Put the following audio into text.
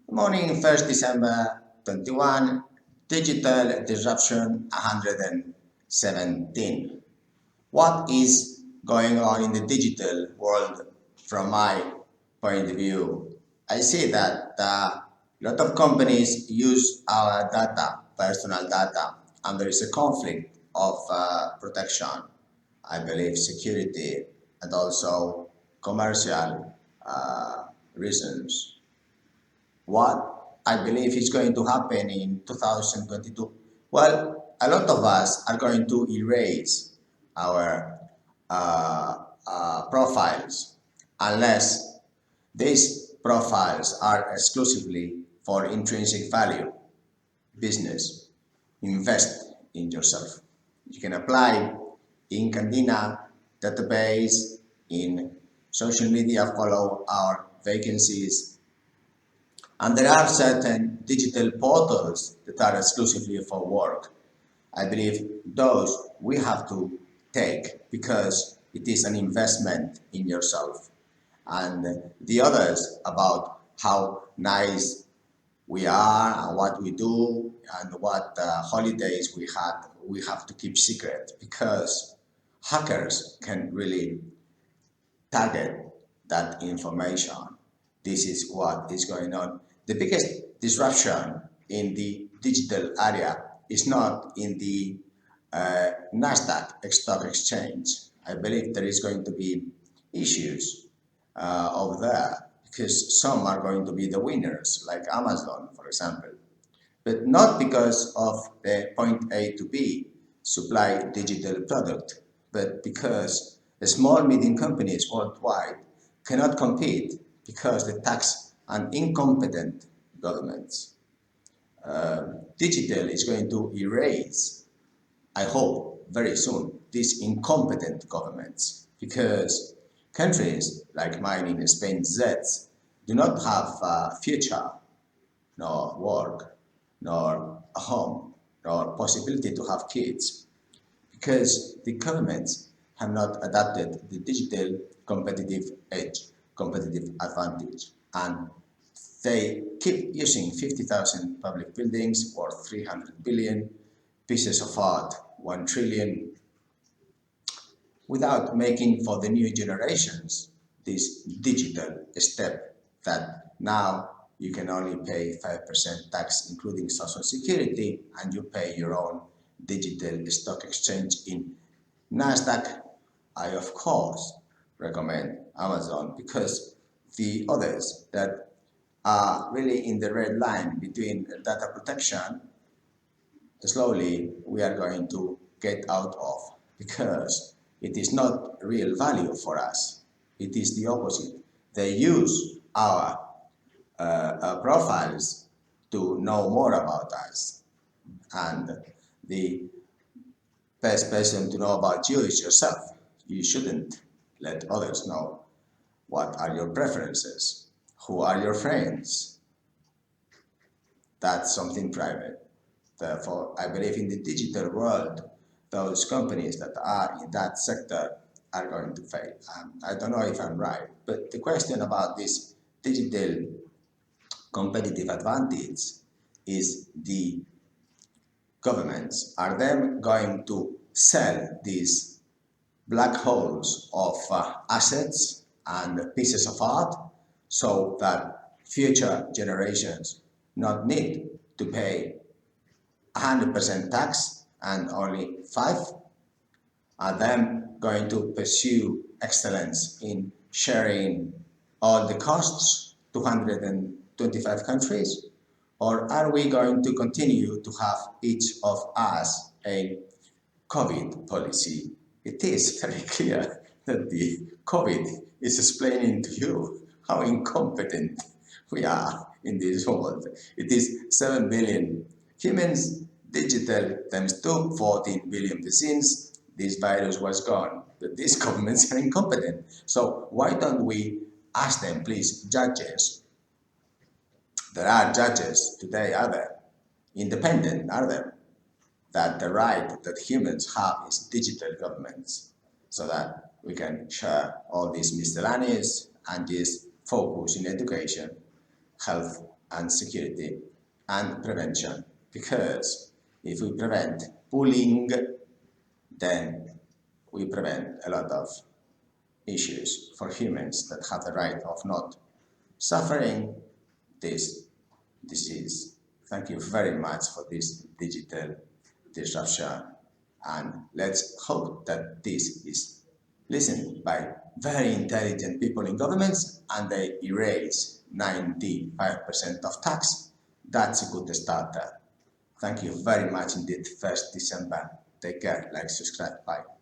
Morning, 1st December 21, digital disruption 117. What is going on in the digital world from my point of view? I see that a lot of companies use our data, personal data, and there is a conflict of protection, I believe security, and also commercial reasons. What I believe is going to happen in 2022? Well, a lot of us are going to erase our profiles unless these profiles are exclusively for intrinsic value, business. Invest in yourself. You can apply in Candina database, in social media, follow our vacancies, and there are certain digital portals that are exclusively for work. I believe those we have to take because it is an investment in yourself. And the others about how nice we are and what we do and what holidays we have to keep secret because hackers can really target that information. This is what is going on. The biggest disruption in the digital area is not in the NASDAQ stock exchange. I believe there is going to be issues over there because some are going to be the winners, like Amazon, for example, but not because of the point A to B supply digital product, but because the small medium companies worldwide cannot compete because the tax and incompetent governments. Digital is going to erase, I hope, very soon, these incompetent governments because countries like mine in Spain, Z, do not have a future, nor work, nor a home, nor possibility to have kids because the governments have not adapted the digital competitive edge, competitive advantage, and they keep using 50,000 public buildings worth 300 billion, pieces of art 1 trillion, without making for the new generations this digital step that now you can only pay 5% tax including social security and you pay your own digital stock exchange in NASDAQ. I of course recommend Amazon because the others that are really in the red line between data protection, slowly we are going to get out of because it is not real value for us. It is the opposite. They use our profiles to know more about us. And the best person to know about you is yourself. You shouldn't let others know what are your preferences, who are your friends. That's something private. Therefore, I believe in the digital world, those companies that are in that sector are going to fail. I don't know if I'm right, but the question about this digital competitive advantage is the governments. Are them going to sell these black holes of assets and pieces of art so that future generations not need to pay 100% tax and only 5? Are them going to pursue excellence in sharing all the costs, 225 countries? Or are we going to continue to have each of us a COVID policy? It is very clear that the COVID is explaining to you how incompetent we are in this world. It is 7 billion humans, digital times 2, 14 billion vaccines. This virus was gone, but these governments are incompetent. So why don't we ask them, please, judges? There are judges today, are there? Independent, are there? That the right that humans have is digital governments so that we can share all these miscellaneous and just focus in education, health, and security and prevention. Because if we prevent bullying, then we prevent a lot of issues for humans that have the right of not suffering this disease. Thank you very much for this digital disruption, and let's hope that this is listened by very intelligent people in governments and they erase 95% of tax. That's a good start. Thank you very much indeed. 1st December. Take care, like, subscribe, bye.